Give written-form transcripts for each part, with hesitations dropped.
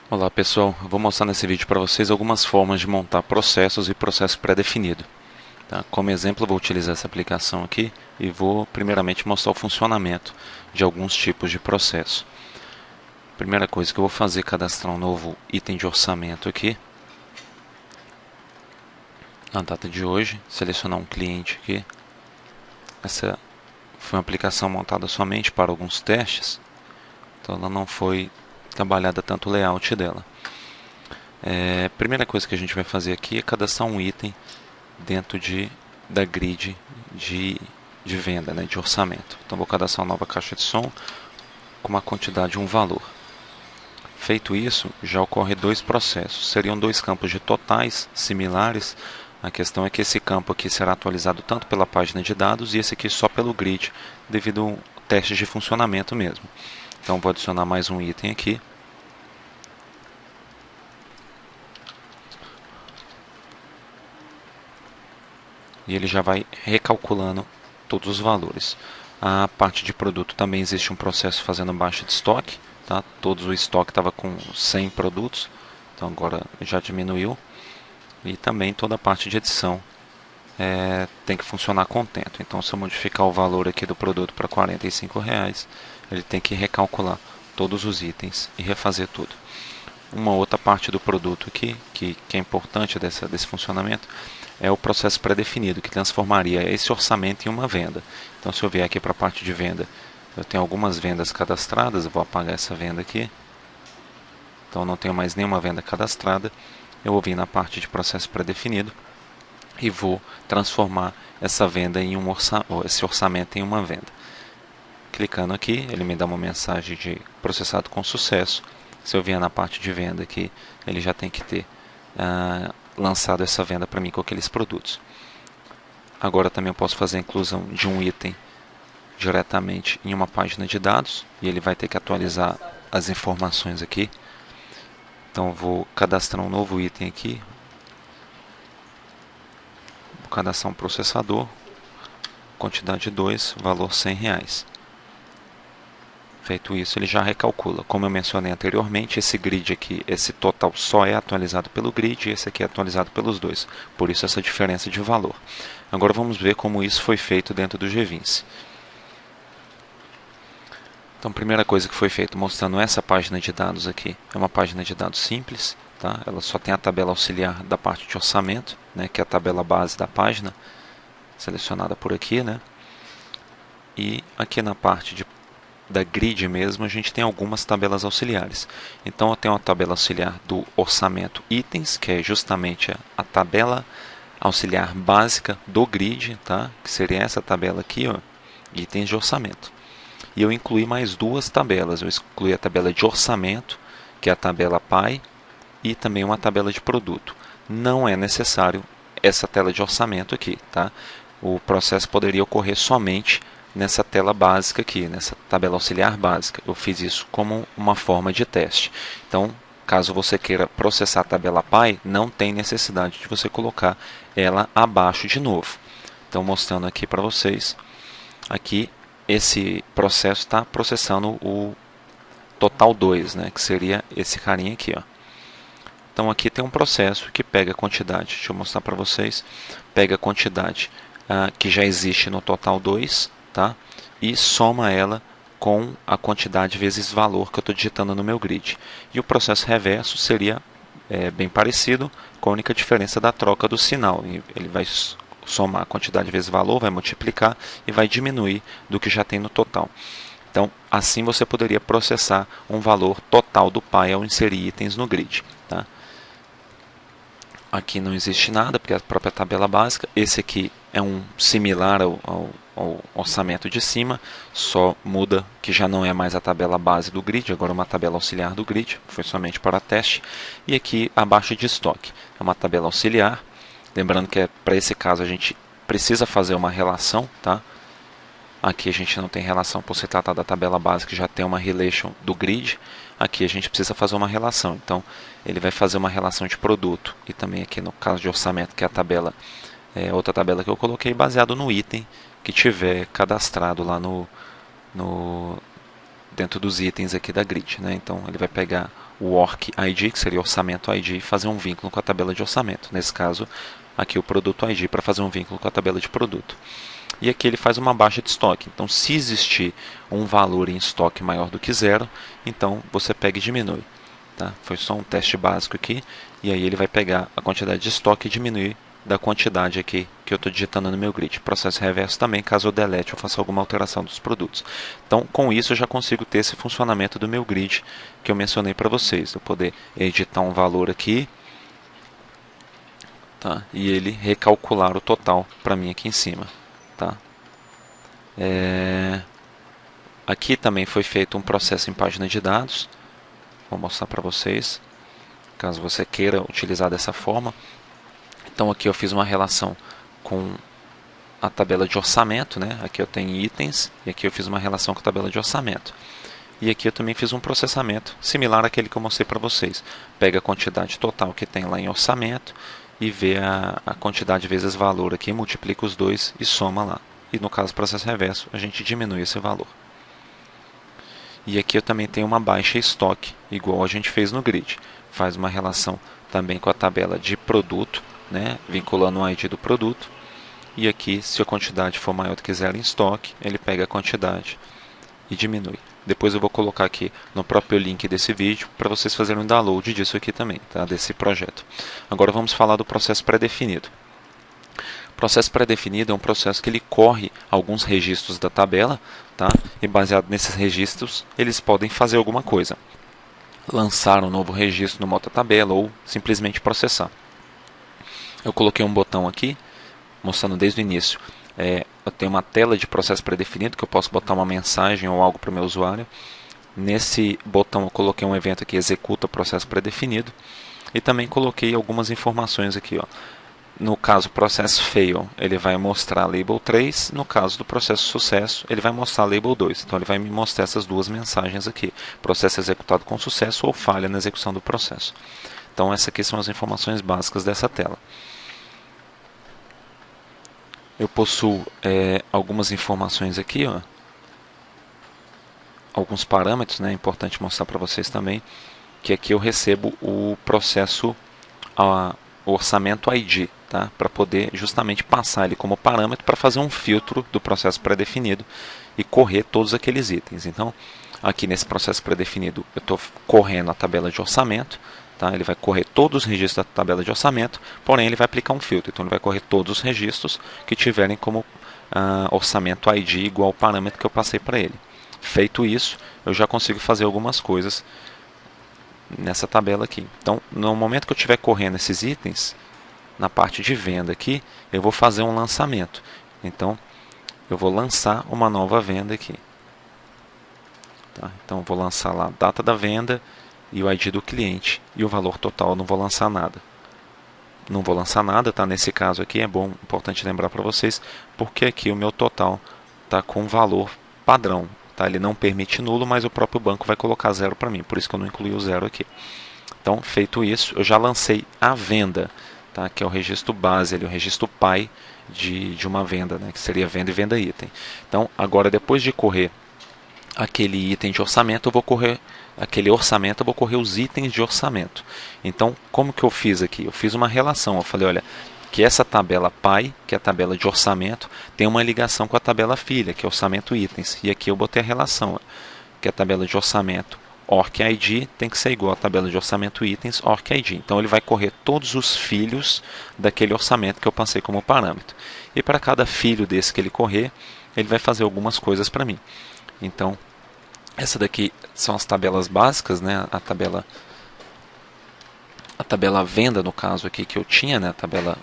Olá pessoal, eu vou mostrar nesse vídeo para vocês algumas formas de montar processos e processo pré-definido. Tá? Como exemplo, eu vou utilizar essa aplicação aqui e vou primeiramente mostrar o funcionamento de alguns tipos de processo. Primeira coisa que eu vou fazer é cadastrar um novo item de orçamento aqui. Na data de hoje, selecionar um cliente aqui. Essa foi uma aplicação montada somente para alguns testes, então ela não foi trabalhada tanto o layout dela. Primeira coisa que a gente vai fazer aqui é cadastrar um item dentro da grid de venda, né, de orçamento. Então vou cadastrar uma nova caixa de som com uma quantidade, um valor. Feito isso, já ocorre dois processos. Seriam dois campos de totais similares. A questão é que esse campo aqui será atualizado tanto pela página de dados e esse aqui só pelo grid, devido a testes de funcionamento mesmo. Então vou adicionar mais um item aqui. E ele já vai recalculando todos os valores. A parte de produto também existe um processo fazendo baixa de estoque. Tá? Todo o estoque estava com 100 produtos, então agora já diminuiu. E também toda a parte de edição tem que funcionar contento. Então se eu modificar o valor aqui do produto para R$ 45, ele tem que recalcular todos os itens e refazer tudo. Uma outra parte do produto aqui, que é importante desse funcionamento, é o processo pré-definido, que transformaria esse orçamento em uma venda. Então, se eu vier aqui para a parte de venda, eu tenho algumas vendas cadastradas, eu vou apagar essa venda aqui. Então, não tenho mais nenhuma venda cadastrada. Eu vou vir na parte de processo pré-definido e vou transformar essa venda em esse orçamento em uma venda. Clicando aqui, ele me dá uma mensagem de processado com sucesso. Se eu vier na parte de venda aqui, ele já tem que ter lançado essa venda para mim com aqueles produtos. Agora também eu posso fazer a inclusão de um item diretamente em uma página de dados e ele vai ter que atualizar as informações aqui. Então eu vou cadastrar um novo item aqui. Vou cadastrar um processador, quantidade 2, valor R$ 100. Feito isso, ele já recalcula. Como eu mencionei anteriormente, esse grid aqui, esse total só é atualizado pelo grid e esse aqui é atualizado pelos dois. Por isso essa diferença de valor. Agora vamos ver como isso foi feito dentro do GVince. Então, a primeira coisa que foi feito mostrando essa página de dados aqui é uma página de dados simples. Tá? Ela só tem a tabela auxiliar da parte de orçamento, né, que é a tabela base da página, selecionada por aqui. Né? E aqui na parte da grid mesmo, a gente tem algumas tabelas auxiliares. Então eu tenho a tabela auxiliar do orçamento itens, que é justamente a tabela auxiliar básica do grid, tá? Que seria essa tabela aqui, ó, itens de orçamento. E eu incluí mais duas tabelas. Eu excluí a tabela de orçamento, que é a tabela PAI, e também uma tabela de produto. Não é necessário essa tela de orçamento aqui, tá? O processo poderia ocorrer somente nessa tela básica aqui, nessa tabela auxiliar básica. Eu fiz isso como uma forma de teste. Então, caso você queira processar a tabela PAI, não tem necessidade de você colocar ela abaixo de novo. Então, mostrando aqui para vocês, aqui esse processo está processando o total 2, né, que seria esse carinha aqui. Ó. Então, aqui tem um processo que pega a quantidade, deixa eu mostrar para vocês, pega a quantidade que já existe no total 2, tá? E soma ela com a quantidade vezes valor que eu estou digitando no meu grid. E o processo reverso seria bem parecido, com a única diferença da troca do sinal. Ele vai somar a quantidade vezes valor, vai multiplicar e vai diminuir do que já tem no total. Então, assim você poderia processar um valor total do PAI ao inserir itens no grid. Tá? Aqui não existe nada, porque é a própria tabela básica. Esse aqui é um similar ao orçamento de cima, só muda que já não é mais a tabela base do grid, agora é uma tabela auxiliar do grid, foi somente para teste. E aqui a baixa de estoque, é uma tabela auxiliar, lembrando que para esse caso a gente precisa fazer uma relação, tá? Aqui a gente não tem relação por se tratar da tabela básica, que já tem uma relation do grid. Aqui a gente precisa fazer uma relação. Então, ele vai fazer uma relação de produto. E também aqui no caso de orçamento, que é a tabela, outra tabela que eu coloquei, baseado no item que tiver cadastrado lá dentro dos itens aqui da grid, né? Então ele vai pegar o Orc ID, que seria orçamento ID, e fazer um vínculo com a tabela de orçamento. Nesse caso, aqui o produto ID para fazer um vínculo com a tabela de produto. E aqui ele faz uma baixa de estoque. Então, se existir um valor em estoque maior do que zero, então você pega e diminui. Tá? Foi só um teste básico aqui. E aí ele vai pegar a quantidade de estoque e diminuir da quantidade aqui que eu estou digitando no meu grid. Processo reverso também, caso eu delete ou faça alguma alteração dos produtos. Então, com isso eu já consigo ter esse funcionamento do meu grid que eu mencionei para vocês. Eu poder editar um valor aqui, tá? E ele recalcular o total para mim aqui em cima. Tá? Aqui também foi feito um processo em página de dados. Vou mostrar para vocês, caso você queira utilizar dessa forma. Então aqui eu fiz uma relação com a tabela de orçamento, né? Aqui eu tenho itens e aqui eu fiz uma relação com a tabela de orçamento. E aqui eu também fiz um processamento similar àquele que eu mostrei para vocês. Pega a quantidade total que tem lá em orçamento e vê a quantidade vezes valor aqui, multiplica os dois e soma lá. E no caso do processo reverso, a gente diminui esse valor. E aqui eu também tenho uma baixa estoque, igual a gente fez no grid. Faz uma relação também com a tabela de produto, né, vinculando o ID do produto. E aqui, se a quantidade for maior do que zero em estoque, ele pega a quantidade e diminui. Depois eu vou colocar aqui no próprio link desse vídeo para vocês fazerem um download disso aqui também, tá? Desse projeto. Agora vamos falar do processo pré-definido. O processo pré-definido é um processo que ele corre alguns registros da tabela, tá? E baseado nesses registros, eles podem fazer alguma coisa. Lançar um novo registro numa outra tabela ou simplesmente processar. Eu coloquei um botão aqui, mostrando desde o início. Eu tenho uma tela de processo pré-definido que eu posso botar uma mensagem ou algo para o meu usuário. Nesse botão eu coloquei um evento que executa processo pré-definido e também coloquei algumas informações aqui. Ó. No caso processo fail, ele vai mostrar label 3. No caso do processo sucesso, ele vai mostrar label 2. Então ele vai me mostrar essas duas mensagens aqui. Processo executado com sucesso ou falha na execução do processo. Então essas aqui são as informações básicas dessa tela. Eu possuo algumas informações aqui, ó, alguns parâmetros, né, é importante mostrar para vocês também, que aqui eu recebo o processo, o orçamento ID, tá, para poder justamente passar ele como parâmetro para fazer um filtro do processo pré-definido e correr todos aqueles itens. Então, aqui nesse processo pré-definido, eu estou correndo a tabela de orçamento. Tá? Ele vai correr todos os registros da tabela de orçamento, porém ele vai aplicar um filtro. Então ele vai correr todos os registros que tiverem como orçamento ID igual ao parâmetro que eu passei para ele. Feito isso, eu já consigo fazer algumas coisas nessa tabela aqui. Então, no momento que eu estiver correndo esses itens, na parte de venda aqui, eu vou fazer um lançamento. Então, eu vou lançar uma nova venda aqui. Tá? Então, eu vou lançar lá a data da venda e o ID do cliente, e o valor total eu não vou lançar nada. Não vou lançar nada, tá? Nesse caso aqui é bom, importante lembrar para vocês, porque aqui o meu total tá com valor padrão, tá? Ele não permite nulo, mas o próprio banco vai colocar zero para mim, por isso que eu não incluí o zero aqui. Então, feito isso, eu já lancei a venda, tá? Que é o registro base, o registro pai de uma venda, né? Que seria venda e venda item. Então, agora depois de correr aquele item de orçamento, eu vou correr aquele orçamento, eu vou correr os itens de orçamento. Então, como que eu fiz aqui? Eu fiz uma relação, eu falei, olha, que essa tabela pai, que é a tabela de orçamento, tem uma ligação com a tabela filha, que é orçamento itens. E aqui eu botei a relação, que a tabela de orçamento Orc ID tem que ser igual à tabela de orçamento itens Orc ID. Então, ele vai correr todos os filhos daquele orçamento que eu passei como parâmetro. E para cada filho desse que ele correr, ele vai fazer algumas coisas para mim. Então, essa daqui são as tabelas básicas, né? A tabela venda, no caso aqui que eu tinha, né? A tabela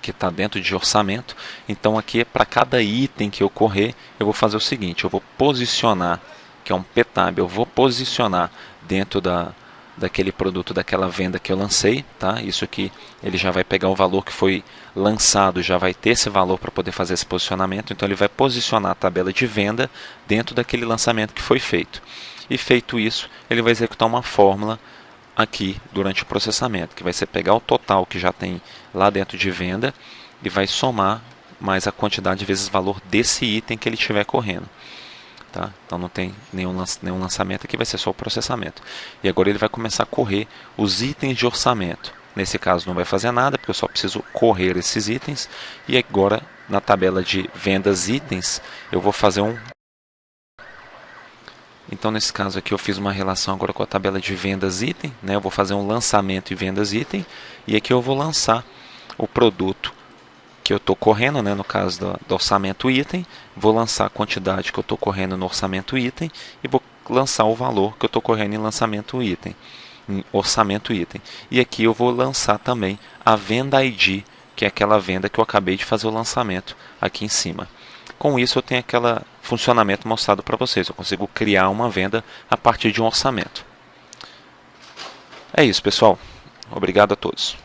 que está dentro de orçamento. Então aqui, para cada item que eu correr, eu vou fazer o seguinte, eu vou posicionar, que é um ptab, eu vou posicionar dentro daquele produto, daquela venda que eu lancei, tá? Isso aqui, ele já vai pegar o valor que foi lançado, já vai ter esse valor para poder fazer esse posicionamento, então ele vai posicionar a tabela de venda dentro daquele lançamento que foi feito. E feito isso, ele vai executar uma fórmula aqui durante o processamento, que vai ser pegar o total que já tem lá dentro de venda e vai somar mais a quantidade vezes valor desse item que ele estiver correndo. Tá? Então não tem nenhum lançamento aqui, vai ser só o processamento. E agora ele vai começar a correr os itens de orçamento. Nesse caso não vai fazer nada, porque eu só preciso correr esses itens. E agora na tabela de vendas itens, eu vou fazer um... Então nesse caso aqui eu fiz uma relação agora com a tabela de vendas item, né? Eu vou fazer um lançamento e vendas item. E aqui eu vou lançar o produto que eu estou correndo, né, no caso do orçamento item, vou lançar a quantidade que eu estou correndo no orçamento item e vou lançar o valor que eu estou correndo em lançamento item, em orçamento item. E aqui eu vou lançar também a venda ID, que é aquela venda que eu acabei de fazer o lançamento aqui em cima. Com isso eu tenho aquele funcionamento mostrado para vocês, eu consigo criar uma venda a partir de um orçamento. É isso, pessoal. Obrigado a todos.